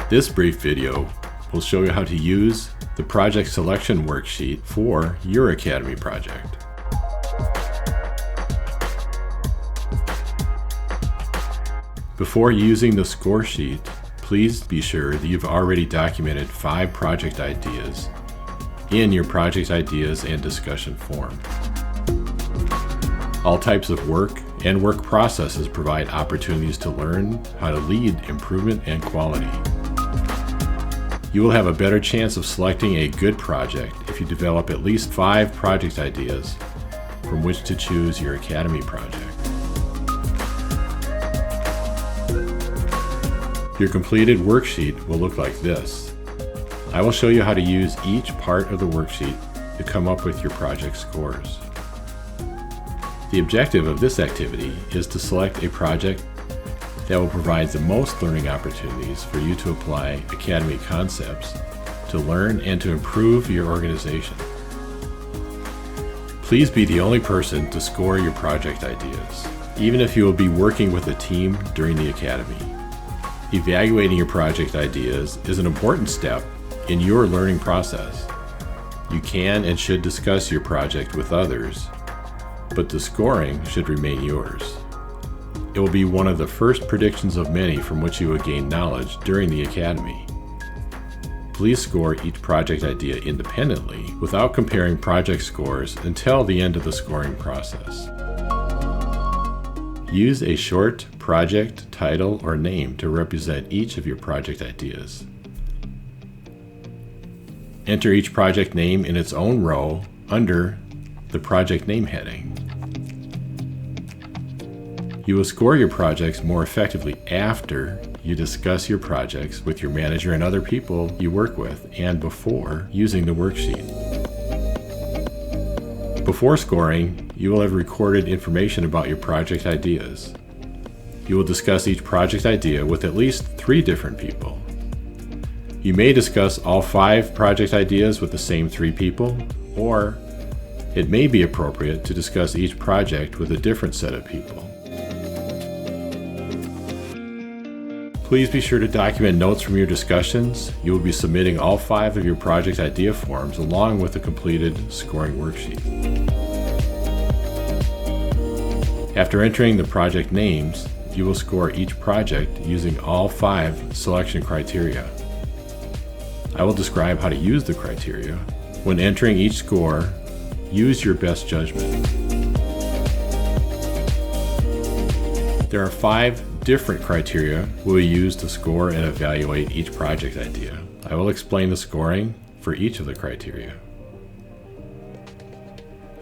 This brief video will show you how to use the project selection worksheet for your Academy project. Before using the score sheet, please be sure that you've already documented 5 project ideas in your project ideas and discussion form. All types of work and work processes provide opportunities to learn how to lead improvement and quality. You will have a better chance of selecting a good project if you develop at least 5 project ideas from which to choose your Academy project. Your completed worksheet will look like this. I will show you how to use each part of the worksheet to come up with your project scores. The objective of this activity is to select a project that will provide the most learning opportunities for you to apply Academy concepts to learn and to improve your organization. Please be the only person to score your project ideas, even if you will be working with a team during the Academy. Evaluating your project ideas is an important step in your learning process. You can and should discuss your project with others, but the scoring should remain yours. It will be one of the first predictions of many from which you will gain knowledge during the Academy. Please score each project idea independently without comparing project scores until the end of the scoring process. Use a short project title or name to represent each of your project ideas. Enter each project name in its own row under the project name heading. You will score your projects more effectively after you discuss your projects with your manager and other people you work with, and before using the worksheet. Before scoring, you will have recorded information about your project ideas. You will discuss each project idea with at least 3 different people. You may discuss all 5 project ideas with the same 3 people, or it may be appropriate to discuss each project with a different set of people. Please be sure to document notes from your discussions. You will be submitting all 5 of your project idea forms along with the completed scoring worksheet. After entering the project names, you will score each project using all 5 selection criteria. I will describe how to use the criteria. When entering each score, use your best judgment. There are 5 different criteria we will use to score and evaluate each project idea. I will explain the scoring for each of the criteria.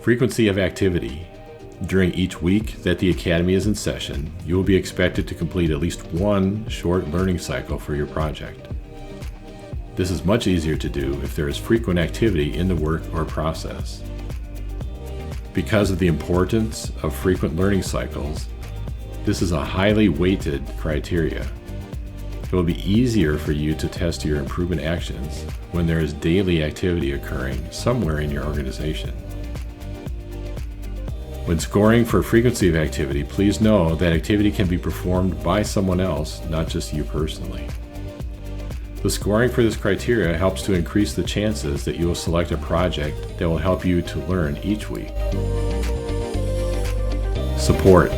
Frequency of activity. During each week that the Academy is in session, you will be expected to complete at least 1 short learning cycle for your project. This is much easier to do if there is frequent activity in the work or process. Because of the importance of frequent learning cycles, this is a highly weighted criteria. It will be easier for you to test your improvement actions when there is daily activity occurring somewhere in your organization. When scoring for frequency of activity, please know that activity can be performed by someone else, not just you personally. The scoring for this criteria helps to increase the chances that you will select a project that will help you to learn each week. Support.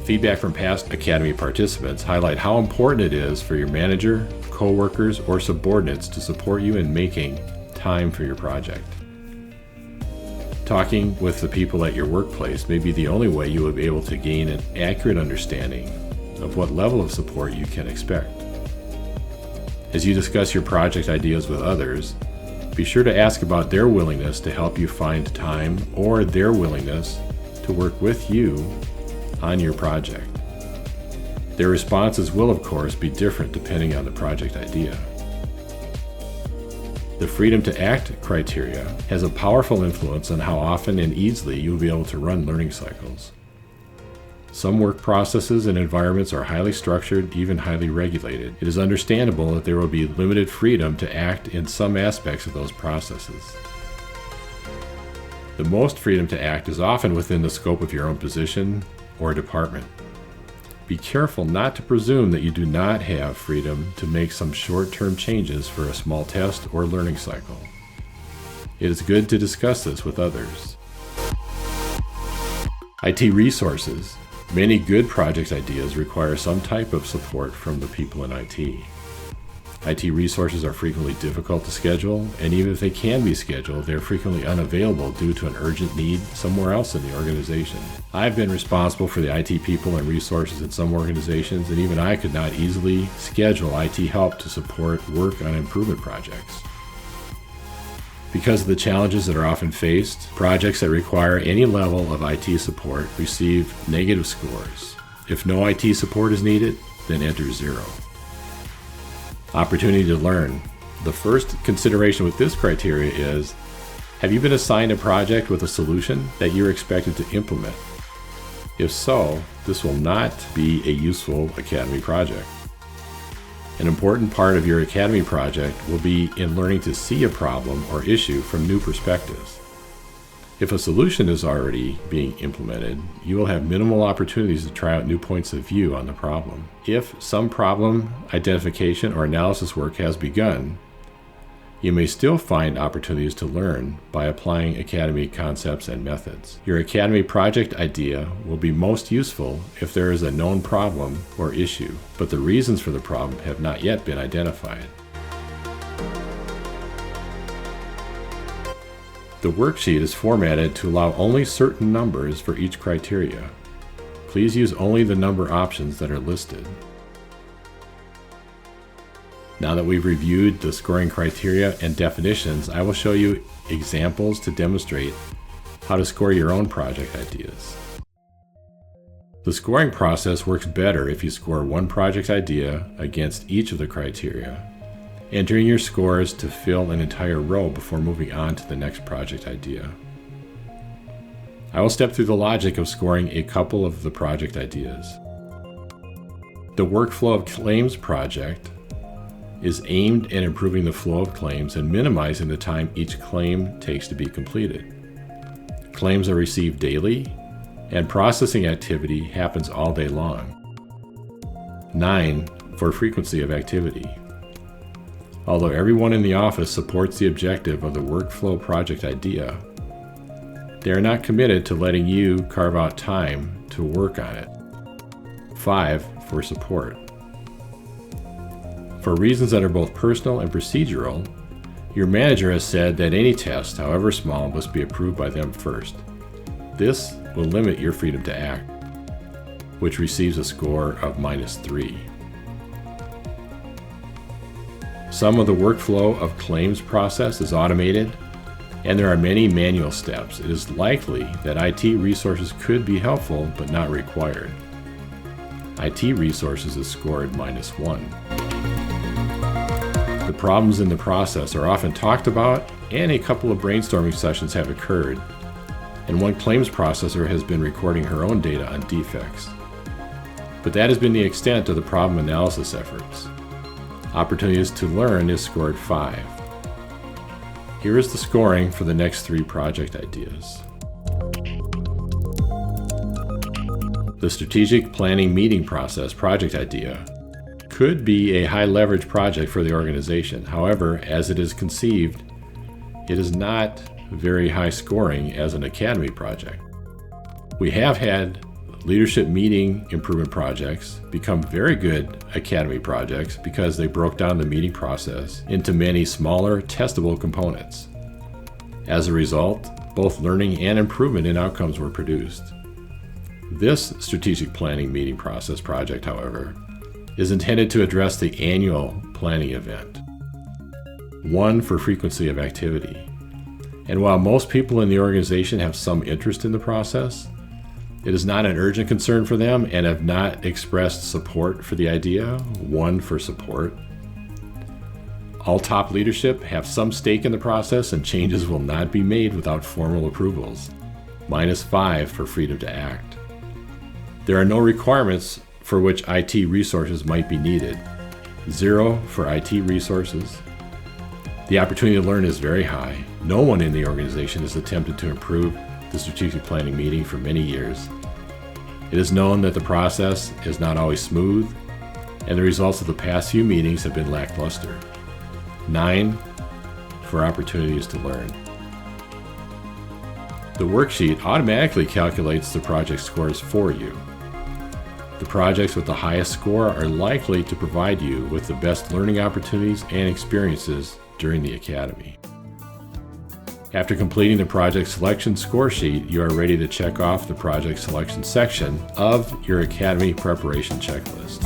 Feedback from past Academy participants highlight how important it is for your manager, coworkers, or subordinates to support you in making time for your project. Talking with the people at your workplace may be the only way you will be able to gain an accurate understanding of what level of support you can expect. As you discuss your project ideas with others, be sure to ask about their willingness to help you find time or their willingness to work with you on your project. Their responses will, of course, be different depending on the project idea. The freedom to act criteria has a powerful influence on how often and easily you will be able to run learning cycles. Some work processes and environments are highly structured, even highly regulated. It is understandable that there will be limited freedom to act in some aspects of those processes. The most freedom to act is often within the scope of your own position or department. Be careful not to presume that you do not have freedom to make some short-term changes for a small test or learning cycle. It is good to discuss this with others. IT resources. Many good project ideas require some type of support from the people in IT. IT resources are frequently difficult to schedule, and even if they can be scheduled, they are frequently unavailable due to an urgent need somewhere else in the organization. I've been responsible for the IT people and resources in some organizations, and even I could not easily schedule IT help to support work on improvement projects. Because of the challenges that are often faced, projects that require any level of IT support receive negative scores. If no IT support is needed, then enter 0. Opportunity to learn. The first consideration with this criteria is, have you been assigned a project with a solution that you're expected to implement? If so, this will not be a useful Academy project. An important part of your Academy project will be in learning to see a problem or issue from new perspectives. If a solution is already being implemented, you will have minimal opportunities to try out new points of view on the problem. If some problem identification or analysis work has begun, you may still find opportunities to learn by applying Academy concepts and methods. Your Academy project idea will be most useful if there is a known problem or issue, but the reasons for the problem have not yet been identified. The worksheet is formatted to allow only certain numbers for each criteria. Please use only the number options that are listed. Now that we've reviewed the scoring criteria and definitions, I will show you examples to demonstrate how to score your own project ideas. The scoring process works better if you score one project idea against each of the criteria, entering your scores to fill an entire row before moving on to the next project idea. I will step through the logic of scoring a couple of the project ideas. The workflow of claims project is aimed at improving the flow of claims and minimizing the time each claim takes to be completed. Claims are received daily, and processing activity happens all day long. 9 for frequency of activity. Although everyone in the office supports the objective of the workflow project idea, they are not committed to letting you carve out time to work on it. 5 for support. For reasons that are both personal and procedural, your manager has said that any test, however small, must be approved by them first. This will limit your freedom to act, which receives a score of -3. Some of the workflow of claims process is automated, and there are many manual steps. It is likely that IT resources could be helpful, but not required. IT resources is scored -1. The problems in the process are often talked about, and a couple of brainstorming sessions have occurred, and one claims processor has been recording her own data on defects. But that has been the extent of the problem analysis efforts. Opportunities to learn is scored 5. Here is the scoring for the next 3 project ideas. The strategic planning meeting process project idea could be a high leverage project for the organization. However, as it is conceived, it is not very high scoring as an Academy project. We have had leadership meeting improvement projects become very good Academy projects because they broke down the meeting process into many smaller, testable components. As a result, both learning and improvement in outcomes were produced. This strategic planning meeting process project, however, is intended to address the annual planning event. 1 for frequency of activity. And while most people in the organization have some interest in the process, it is not an urgent concern for them and have not expressed support for the idea. 1 for support. All top leadership have some stake in the process, and changes will not be made without formal approvals. -5 for freedom to act. There are no requirements for which IT resources might be needed. 0 for IT resources. The opportunity to learn is very high. No one in the organization has attempted to improve the strategic planning meeting for many years. It is known that the process is not always smooth, and the results of the past few meetings have been lackluster. 9, for opportunities to learn. The worksheet automatically calculates the project scores for you. The projects with the highest score are likely to provide you with the best learning opportunities and experiences during the Academy. After completing the project selection score sheet, you are ready to check off the project selection section of your Academy preparation checklist.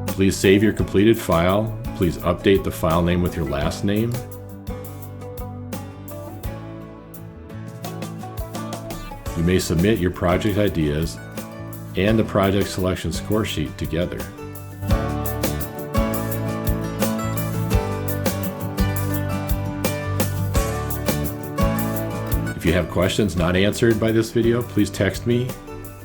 Please save your completed file. Please update the file name with your last name. You may submit your project ideas and the project selection score sheet together. If you have questions not answered by this video, please text me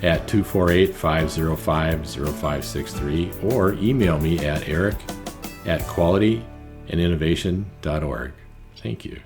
at 248-505-0563 or email me at eric@qualityandinnovation.org. Thank you.